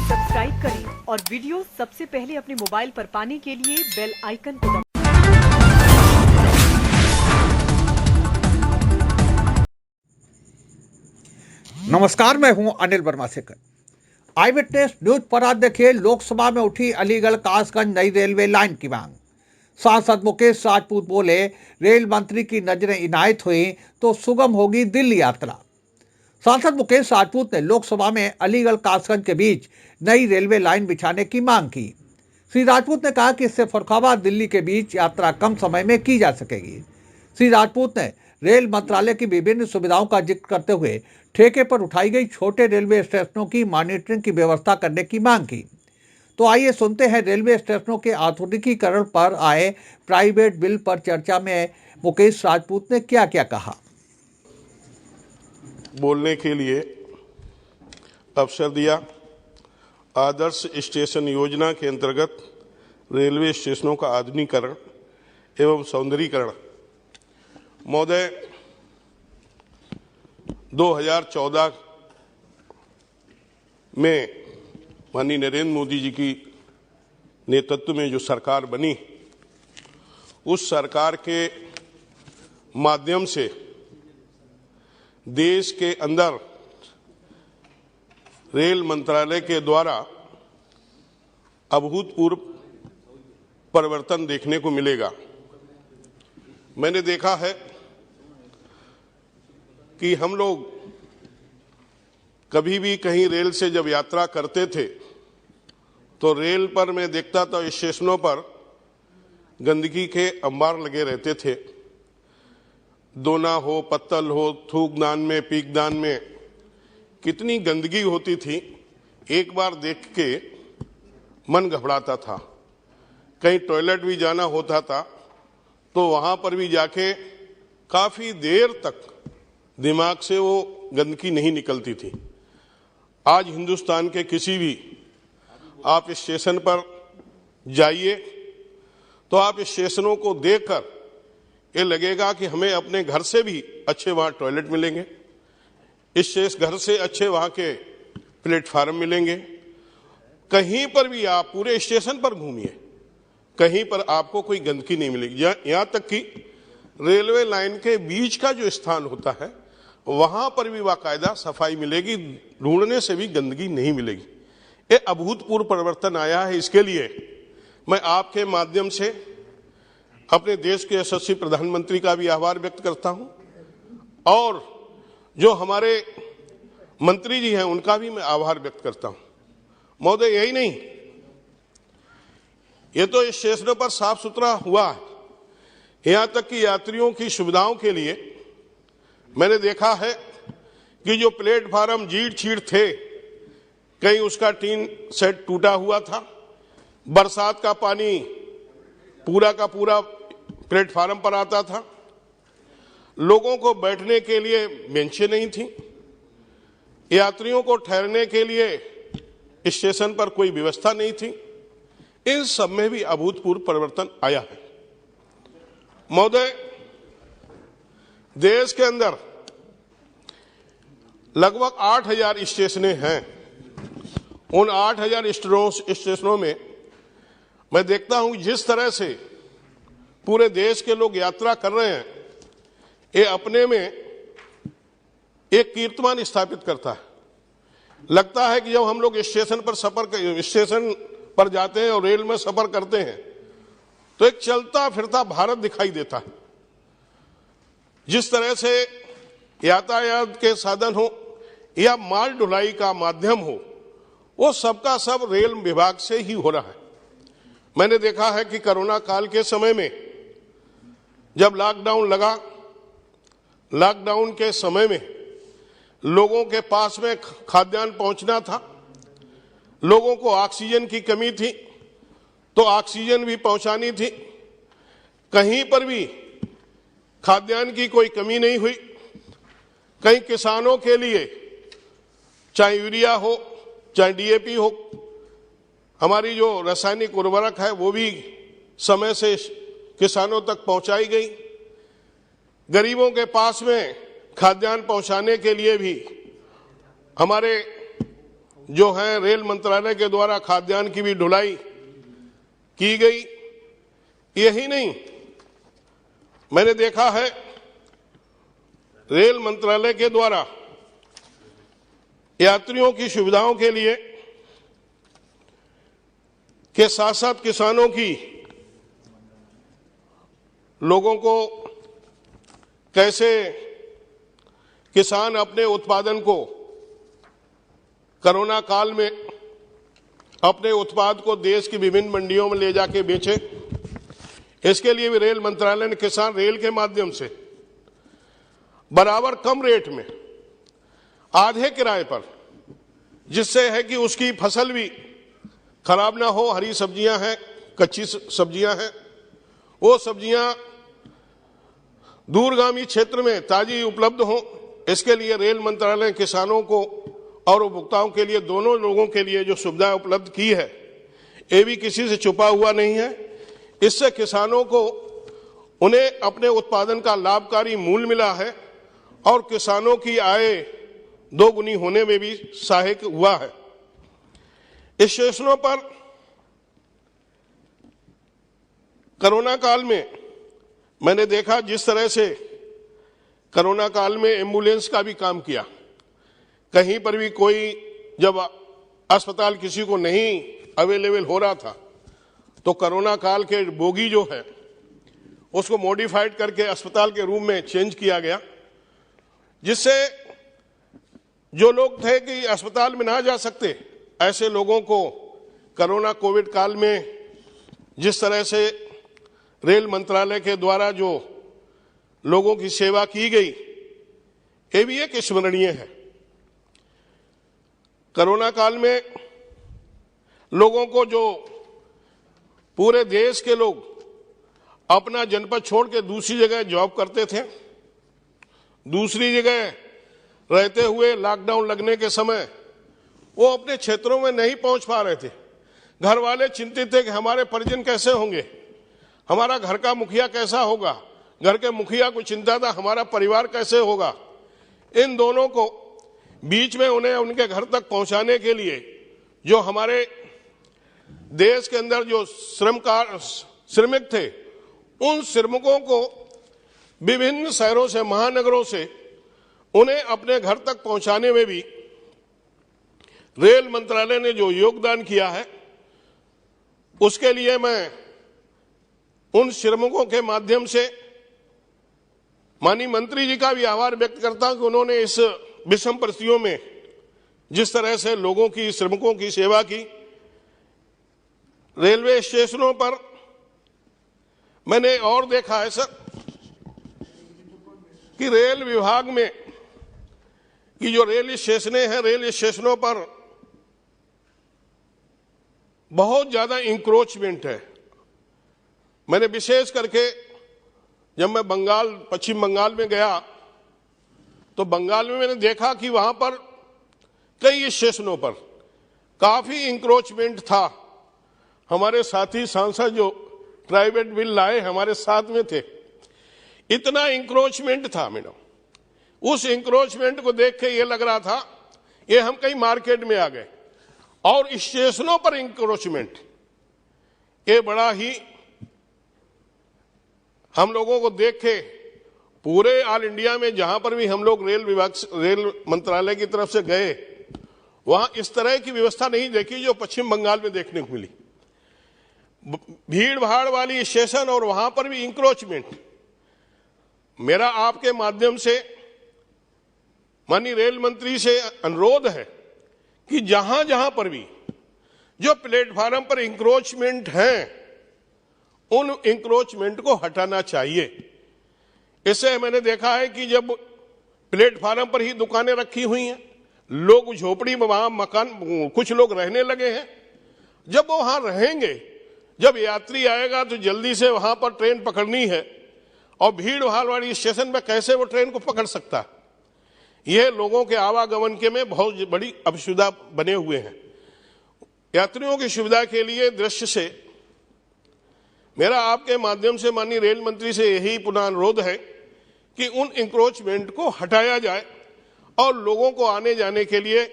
Subscribe करें और video सबसे पहले अपने मोबाइल पर पाने के लिए बेल आइकन को दबाएं। नमस्कार, मैं हूं अनिल वर्मा सेकर। आई विटनेस न्यूज पर आज देखिए, लोकसभा में उठी अलीगढ़ कासगंज नई रेलवे लाइन की मांग। सांसद मुकेश राजपूत बोले, रेल मंत्री की नजरें इनायत हुई तो सुगम होगी दिल्ली यात्रा। सांसद मुकेश राजपूत ने लोकसभा में अलीगढ़ कासगंज के बीच नई रेलवे लाइन बिछाने की मांग की। श्री राजपूत ने कहा कि इससे फर्रुखाबाद दिल्ली के बीच यात्रा कम समय में की जा सकेगी। श्री राजपूत ने रेल मंत्रालय की विभिन्न सुविधाओं का जिक्र करते हुए ठेके पर उठाई गई छोटे रेलवे स्टेशनों की मॉनिटरिंग की व्यवस्था करने की मांग की। तो आइए सुनते हैं रेलवे स्टेशनों के आधुनिकीकरण पर आए प्राइवेट बिल पर चर्चा में मुकेश राजपूत ने क्या क्या कहा। बोलने के लिए अवसर दिया। आदर्श स्टेशन योजना के अंतर्गत रेलवे स्टेशनों का आधुनिकीकरण एवं सौंदर्यीकरण महोदय 2014 में माननीय नरेंद्र मोदी जी की नेतृत्व में जो सरकार बनी, उस सरकार के माध्यम से देश के अंदर रेल मंत्रालय के द्वारा अभूतपूर्व परिवर्तन देखने को मिलेगा। मैंने देखा है कि हम लोग कभी भी कहीं रेल से जब यात्रा करते थे तो रेल पर मैं देखता था स्टेशनों पर गंदगी के अंबार लगे रहते थे। दोना हो, पत्तल हो, थूकदान में, पीकदान में कितनी गंदगी होती थी। एक बार देख के मन घबराता था। कहीं टॉयलेट भी जाना होता था तो वहां पर भी जाके काफी देर तक दिमाग से वो गंदगी नहीं निकलती थी। आज हिंदुस्तान के किसी भी आप स्टेशन पर जाइए तो आप स्टेशनों को देखकर ये लगेगा कि हमें अपने घर से भी अच्छे वहां टॉयलेट मिलेंगे, इस घर से अच्छे वहां के प्लेटफार्म मिलेंगे। कहीं पर भी आप पूरे स्टेशन पर घूमिए, कहीं पर आपको कोई गंदगी नहीं मिलेगी। यहां तक कि रेलवे लाइन के बीच का जो स्थान होता है वहां पर भी बाकायदा सफाई मिलेगी, ढूंढने से भी गंदगी नहीं मिलेगी। ये अभूतपूर्व परिवर्तन आया है। इसके लिए मैं आपके माध्यम से अपने देश के यशस्वी प्रधानमंत्री का भी आभार व्यक्त करता हूं और जो हमारे मंत्री जी हैं उनका भी मैं आभार व्यक्त करता हूं। महोदय, यही नहीं, ये तो स्टेशनों पर साफ सुथरा हुआ है, यहां तक कि यात्रियों की सुविधाओं के लिए मैंने देखा है कि जो प्लेटफार्म जीड़ छीड़ थे, कहीं उसका टीन सेट टूटा हुआ था, बरसात का पानी पूरा का पूरा प्लेटफार्म पर आता था, लोगों को बैठने के लिए बेंचें नहीं थी, यात्रियों को ठहरने के लिए स्टेशन पर कोई व्यवस्था नहीं थी। इन सब में भी अभूतपूर्व परिवर्तन आया है। महोदय, देश के अंदर लगभग 8000 स्टेशनें हैं। उन 8000 स्टेशनों में मैं देखता हूं जिस तरह से पूरे देश के लोग यात्रा कर रहे हैं, ये अपने में एक कीर्तिमान स्थापित करता है। लगता है कि जब हम लोग स्टेशन पर जाते हैं और रेल में सफर करते हैं तो एक चलता फिरता भारत दिखाई देता है। जिस तरह से यातायात के साधन हो या माल ढुलाई का माध्यम हो, वो सबका सब रेल विभाग से ही हो रहा है। मैंने देखा है कि कोरोना काल के समय में जब लॉकडाउन लगा, लॉकडाउन के समय में लोगों के पास में खाद्यान्न पहुंचना था, लोगों को ऑक्सीजन की कमी थी तो ऑक्सीजन भी पहुंचानी थी। कहीं पर भी खाद्यान्न की कोई कमी नहीं हुई। कई किसानों के लिए चाहे यूरिया हो, चाहे डीएपी हो, हमारी जो रासायनिक उर्वरक है वो भी समय से किसानों तक पहुंचाई गई। गरीबों के पास में खाद्यान्न पहुंचाने के लिए भी हमारे जो है रेल मंत्रालय के द्वारा खाद्यान्न की भी ढुलाई की गई। यही नहीं, मैंने देखा है रेल मंत्रालय के द्वारा यात्रियों की सुविधाओं के लिए के साथ साथ किसानों की, लोगों को कैसे किसान अपने उत्पादन को कोरोना काल में अपने उत्पाद को देश की विभिन्न मंडियों में ले जाके बेचे, इसके लिए भी रेल मंत्रालय ने किसान रेल के माध्यम से बराबर कम रेट में आधे किराए पर, जिससे है कि उसकी फसल भी खराब ना हो, हरी सब्जियां हैं, कच्ची सब्जियां हैं, वो सब्जियां दूरगामी क्षेत्र में ताजी उपलब्ध हो, इसके लिए रेल मंत्रालय ने किसानों को और उपभोक्ताओं के लिए, दोनों लोगों के लिए जो सुविधाएं उपलब्ध की है, ये भी किसी से छुपा हुआ नहीं है। इससे किसानों को उन्हें अपने उत्पादन का लाभकारी मूल्य मिला है और किसानों की आय दोगुनी होने में भी सहायक हुआ है। इस स्टेशनों पर कोरोना काल में मैंने देखा जिस तरह से कोरोना काल में एम्बुलेंस का भी काम किया। कहीं पर भी कोई जब अस्पताल किसी को नहीं अवेलेबल हो रहा था तो कोरोना काल के बोगी जो है उसको मॉडिफाइड करके अस्पताल के रूम में चेंज किया गया, जिससे जो लोग थे कि अस्पताल में ना जा सकते, ऐसे लोगों को कोरोना कोविड काल में जिस तरह से रेल मंत्रालय के द्वारा जो लोगों की सेवा की गई, ये भी एक स्मरणीय है। कोरोना काल में लोगों को, जो पूरे देश के लोग अपना जनपद छोड़ के दूसरी जगह जॉब करते थे, दूसरी जगह रहते हुए लॉकडाउन लगने के समय वो अपने क्षेत्रों में नहीं पहुंच पा रहे थे। घर वाले चिंतित थे कि हमारे परिजन कैसे होंगे, हमारा घर का मुखिया कैसा होगा, घर के मुखिया को चिंता था हमारा परिवार कैसे होगा। इन दोनों को बीच में उन्हें उनके घर तक पहुंचाने के लिए जो हमारे देश के अंदर जो श्रमिक थे, उन श्रमिकों को विभिन्न शहरों से, महानगरों से उन्हें अपने घर तक पहुंचाने में भी रेल मंत्रालय ने जो योगदान किया है, उसके लिए मैं उन श्रमिकों के माध्यम से माननीय मंत्री जी का भी आभार व्यक्त करता हूं कि उन्होंने इस विषम परिस्थितियों में जिस तरह से लोगों की, श्रमिकों की सेवा की। रेलवे स्टेशनों पर मैंने और देखा है सर कि रेल विभाग में कि जो रेल स्टेशनें हैं, रेल स्टेशनों पर बहुत ज्यादा इंक्रोचमेंट है। मैंने विशेष करके जब मैं पश्चिम बंगाल में गया तो बंगाल में मैंने देखा कि वहां पर कई स्टेशनों पर काफी इंक्रोचमेंट था। हमारे साथी सांसद जो प्राइवेट बिल लाए हमारे साथ में थे, इतना इंक्रोचमेंट था मैडम। उस इंक्रोचमेंट को देख के ये लग रहा था ये हम कहीं मार्केट में आ गए। और स्टेशनों पर इंक्रोचमेंट, ये बड़ा ही हम लोगों को देख के पूरे ऑल इंडिया में जहां पर भी हम लोग रेल मंत्रालय की तरफ से गए, वहां इस तरह की व्यवस्था नहीं देखी जो पश्चिम बंगाल में देखने को मिली। भीड़ भाड़ वाली स्टेशन और वहां पर भी इंक्रोचमेंट। मेरा आपके माध्यम से माननीय रेल मंत्री से अनुरोध है कि जहां जहां पर भी जो प्लेटफार्म पर इंक्रोचमेंट हैं, उन इंक्रोचमेंट को हटाना चाहिए। इससे मैंने देखा है कि जब प्लेटफार्म पर ही दुकानें रखी हुई हैं, लोग झोपड़ी में वहां मकान, कुछ लोग रहने लगे हैं। जब वो वहां रहेंगे, जब यात्री आएगा तो जल्दी से वहां पर ट्रेन पकड़नी है और भीड़ भाड़ वाली स्टेशन पर कैसे वो ट्रेन को पकड़ सकता। यह लोगों के आवागमन के में बहुत बड़ी असुविधा बने हुए हैं। यात्रियों की सुविधा के लिए दृश्य से मेरा आपके माध्यम से माननीय रेल मंत्री से यही पुनः अनुरोध है कि उन इंक्रोचमेंट को हटाया जाए और लोगों को आने जाने के लिए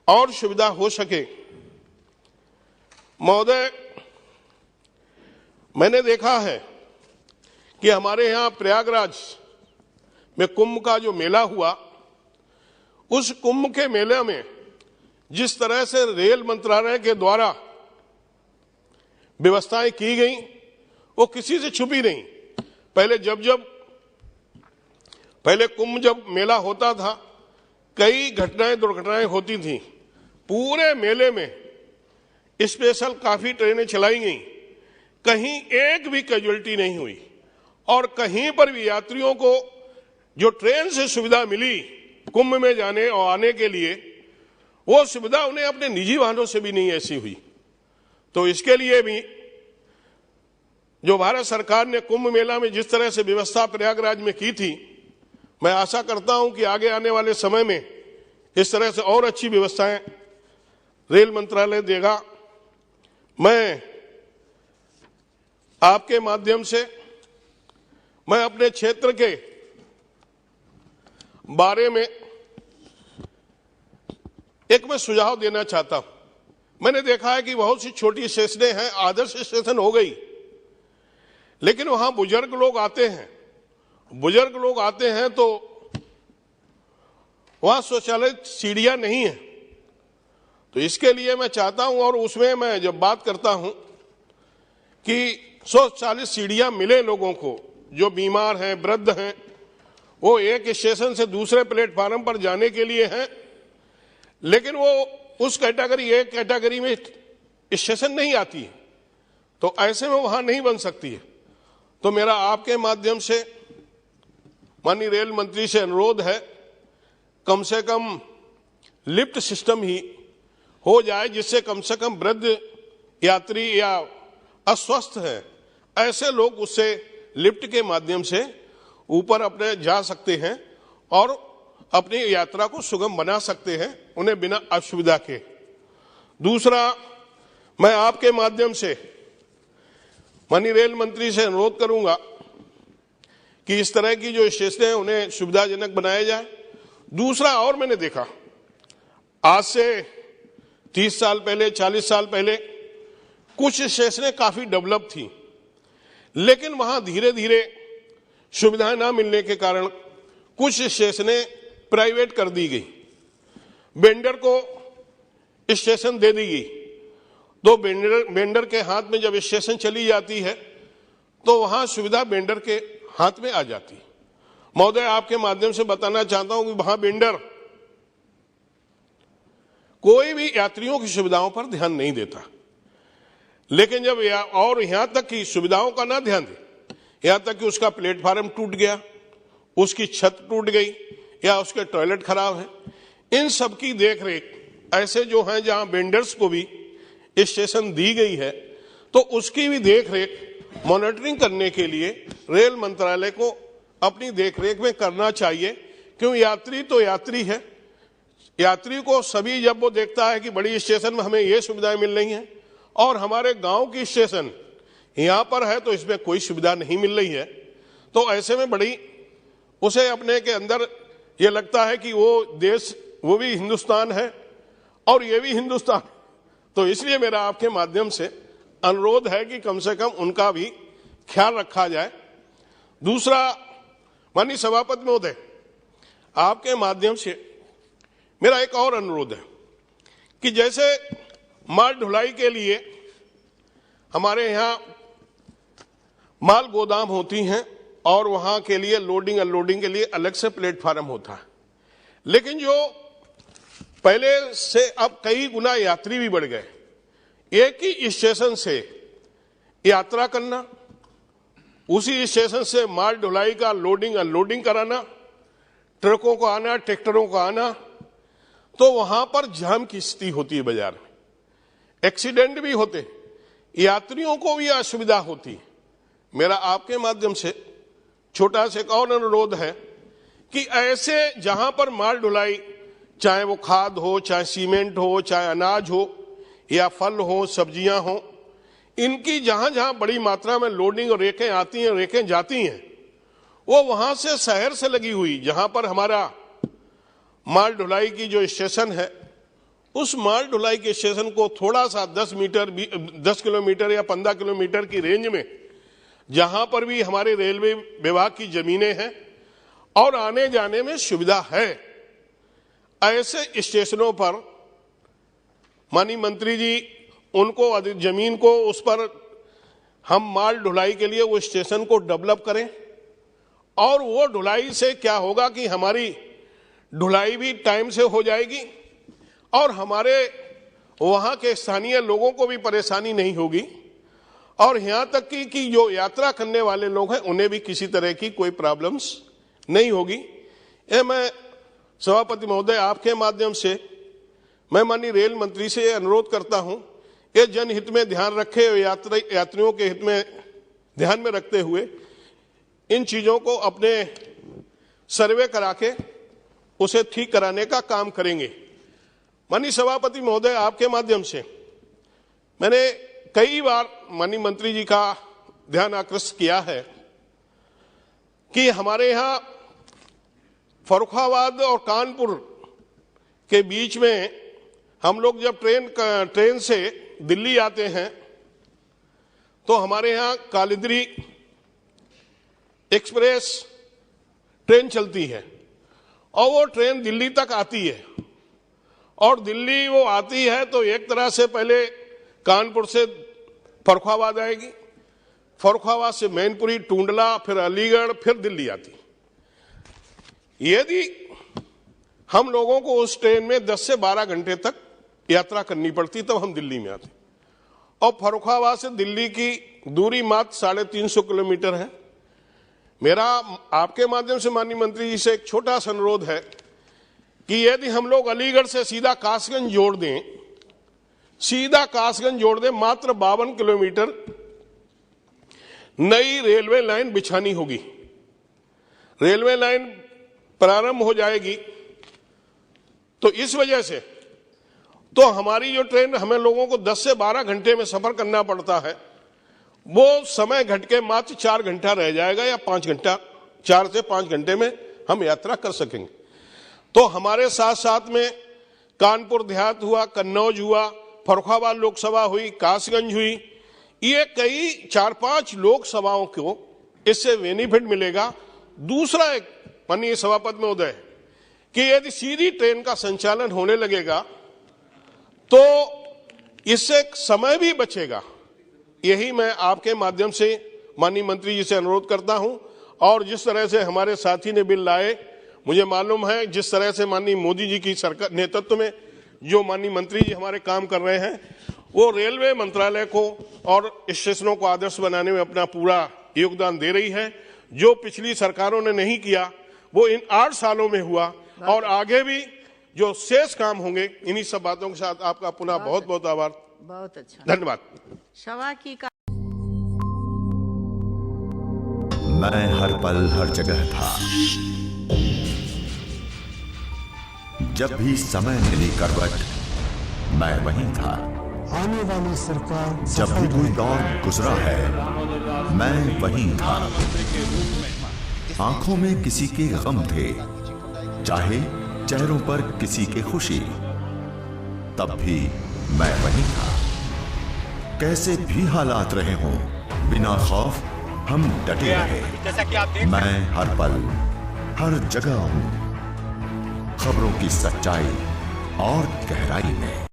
और सुविधा हो सके। महोदय, मैंने देखा है कि हमारे यहाँ प्रयागराज में कुंभ का जो मेला हुआ, उस कुंभ के मेले में जिस तरह से रेल मंत्रालय के द्वारा व्यवस्थाएं की गई, वो किसी से छुपी नहीं। पहले कुंभ जब मेला होता था, कई दुर्घटनाएं होती थी। पूरे मेले में स्पेशल काफी ट्रेनें चलाई गई, कहीं एक भी कैजुअल्टी नहीं हुई, और कहीं पर भी यात्रियों को जो ट्रेन से सुविधा मिली कुंभ में जाने और आने के लिए, वो सुविधा उन्हें अपने निजी वाहनों से भी नहीं ऐसी हुई। तो इसके लिए भी जो भारत सरकार ने कुंभ मेला में जिस तरह से व्यवस्था प्रयागराज में की थी, मैं आशा करता हूं कि आगे आने वाले समय में इस तरह से और अच्छी व्यवस्थाएं रेल मंत्रालय देगा। मैं आपके माध्यम से मैं अपने क्षेत्र के बारे में एक मैं सुझाव देना चाहता हूं। मैंने देखा है कि बहुत सी छोटी स्टेशनें हैं, आदर्श स्टेशन हो गई, लेकिन वहां बुजुर्ग लोग आते हैं तो वहां शौचालय सीढ़ियां नहीं है। तो इसके लिए मैं चाहता हूं, और उसमें मैं जब बात करता हूं कि 140 सीढ़ियां मिले लोगों को, जो बीमार हैं, वृद्ध हैं, वो एक स्टेशन से दूसरे प्लेटफार्म पर जाने के लिए हैं, लेकिन वो उस एक कैटेगरी में स्टेशन नहीं आती है, तो ऐसे में वहां नहीं बन सकती है। तो मेरा आपके माध्यम से माननीय रेल मंत्री से अनुरोध है, कम से कम लिफ्ट सिस्टम ही हो जाए, जिससे कम से कम वृद्ध यात्री या अस्वस्थ हैं, ऐसे लोग उससे लिफ्ट के माध्यम से ऊपर अपने जा सकते हैं और अपनी यात्रा को सुगम बना सकते हैं, उन्हें बिना असुविधा के। दूसरा, मैं आपके माध्यम से माननीय रेल मंत्री से अनुरोध करूंगा कि इस तरह की जो स्टेशन है उन्हें सुविधाजनक बनाया जाए। दूसरा, और मैंने देखा आज से 30 साल पहले, 40 साल पहले कुछ स्टेशनें काफी डेवलप थी, लेकिन वहां धीरे धीरे सुविधाएं ना मिलने के कारण कुछ स्टेशनें प्राइवेट कर दी गई, वेंडर को स्टेशन दे दी गई। तो वेंडर के हाथ में जब स्टेशन चली जाती है तो वहां सुविधा वेंडर के हाथ में आ जाती है। महोदय, आपके माध्यम से बताना चाहता हूं कि वहां वेंडर कोई भी यात्रियों की सुविधाओं पर ध्यान नहीं देता, लेकिन जब और यहां तक कि सुविधाओं का ना ध्यान दे, यहां तक कि उसका प्लेटफार्म टूट गया, उसकी छत टूट गई या उसके टॉयलेट खराब है, इन सब की देखरेख ऐसे जो हैं जहां वेंडर्स को भी स्टेशन दी गई है, तो उसकी भी देखरेख मॉनिटरिंग करने के लिए रेल मंत्रालय को अपनी देखरेख में करना चाहिए। क्यों, यात्री तो यात्री है, यात्री को सभी जब वो देखता है कि बड़ी स्टेशन में हमें ये सुविधाएं मिल रही हैं और हमारे गांव की स्टेशन यहां पर है तो इसमें कोई सुविधा नहीं मिल रही है, तो ऐसे में बड़ी उसे अपने के अंदर ये लगता है कि वो देश, वो भी हिंदुस्तान है और ये भी हिंदुस्तान। तो इसलिए मेरा आपके माध्यम से अनुरोध है कि कम से कम उनका भी ख्याल रखा जाए। दूसरा, माननीय सभापति महोदय, आपके माध्यम से मेरा एक और अनुरोध है कि जैसे माल ढुलाई के लिए हमारे यहाँ माल गोदाम होती हैं और वहां के लिए लोडिंग अनलोडिंग के लिए अलग से प्लेटफार्म होता है, लेकिन जो पहले से अब कई गुना यात्री भी बढ़ गए। एक ही स्टेशन से यात्रा करना, उसी स्टेशन से माल ढुलाई का लोडिंग अनलोडिंग कराना, ट्रकों को आना, ट्रैक्टरों को आना, तो वहां पर जाम की स्थिति होती है, बाजार में एक्सीडेंट भी होते, यात्रियों को भी असुविधा होती। मेरा आपके माध्यम से छोटा सा एक और अनुरोध है कि ऐसे जहां पर माल ढुलाई, चाहे वो खाद हो, चाहे सीमेंट हो, चाहे अनाज हो या फल हो, सब्जियां हो, इनकी जहां जहां बड़ी मात्रा में लोडिंग और रेखें आती हैं, रेखें जाती हैं, वो वहां से शहर से लगी हुई जहां पर हमारा माल ढुलाई की जो स्टेशन है उस माल ढुलाई के स्टेशन को थोड़ा सा 10 किलोमीटर या 15 किलोमीटर की रेंज में, जहां पर भी हमारे रेलवे विभाग की जमीनें हैं और आने जाने में सुविधा है, ऐसे स्टेशनों पर माननीय मंत्री जी उनको जमीन को उस पर हम माल ढुलाई के लिए वो स्टेशन को डेवलप करें। और वो ढुलाई से क्या होगा कि हमारी ढुलाई भी टाइम से हो जाएगी और हमारे वहाँ के स्थानीय लोगों को भी परेशानी नहीं होगी, और यहाँ तक कि जो यात्रा करने वाले लोग हैं उन्हें भी किसी तरह की कोई प्रॉब्लम्स नहीं होगी। ये मैं सभापति महोदय आपके माध्यम से मैं माननीय रेल मंत्री से अनुरोध करता हूं, ये जनहित में ध्यान रखे, यात्रियों के हित में ध्यान में रखते हुए इन चीजों को अपने सर्वे करा के उसे ठीक कराने का काम करेंगे। माननीय सभापति महोदय आपके माध्यम से मैंने कई बार माननीय मंत्री जी का ध्यान आकृष्ट किया है कि हमारे यहाँ फर्रुखाबाद और कानपुर के बीच में हम लोग जब ट्रेन से दिल्ली आते हैं तो हमारे यहाँ कालिंदी एक्सप्रेस ट्रेन चलती है और वो ट्रेन दिल्ली तक आती है, और दिल्ली वो आती है तो एक तरह से पहले कानपुर से फर्रुखाबाद आएगी, फर्रुखाबाद से मैनपुरी, टूंडला, फिर अलीगढ़, फिर दिल्ली आती। यदि हम लोगों को उस ट्रेन में 10 से 12 घंटे तक यात्रा करनी पड़ती तब हम दिल्ली में आते, और फर्रुखाबाद से दिल्ली की दूरी मात्र 350 किलोमीटर है। मेरा आपके माध्यम से माननीय मंत्री जी से एक छोटा सा अनुरोध है कि यदि हम लोग अलीगढ़ से सीधा कासगंज जोड़ दें, मात्र 52 किलोमीटर नई रेलवे लाइन बिछानी होगी। रेलवे लाइन प्रारंभ हो जाएगी तो इस वजह से तो हमारी जो ट्रेन हमें लोगों को 10 से 12 घंटे में सफर करना पड़ता है, वो समय घट के मात्र 4 घंटा रह जाएगा, या 5 घंटा, 4 से 5 घंटे में हम यात्रा कर सकेंगे। तो हमारे साथ साथ में कानपुर देहात हुआ, कन्नौज हुआ, फर्रुखाबाद लोकसभा हुई, कासगंज हुई, ये कई 4-5 लोकसभाओं को इससे बेनिफिट मिलेगा। दूसरा एक माननीय सभापति महोदय कि यदि सीधी ट्रेन का संचालन होने लगेगा तो इससे समय भी बचेगा। यही मैं आपके माध्यम से माननीय मंत्री जी से अनुरोध करता हूं। और जिस तरह से हमारे साथी ने बिल लाए, मुझे मालूम है जिस तरह से माननीय मोदी जी की सरकार नेतृत्व में जो माननीय मंत्री जी हमारे काम कर रहे हैं, वो रेलवे मंत्रालय को और स्टेशनों को आदर्श बनाने में अपना पूरा योगदान दे रही है। जो पिछली सरकारों ने नहीं किया वो इन 8 सालों में हुआ, और आगे भी जो शेष काम होंगे। इन्हीं सब बातों के साथ आपका पुनः बहुत बहुत आभार, बहुत अच्छा, धन्यवाद। सभा की मैं हर पल हर जगह था, जब भी समय मिली करवट मैं वहीं था। आने वाली सरकार जब भी कोई दौर गुजरा है मैं वहीं था। आंखों में किसी के गम थे, चाहे चेहरों पर किसी के खुशी, तब भी मैं वहीं था। कैसे भी हालात रहे हों, बिना खौफ हम डटे रहे। मैं हर पल हर जगह हूं, खबरों की सच्चाई और गहराई में।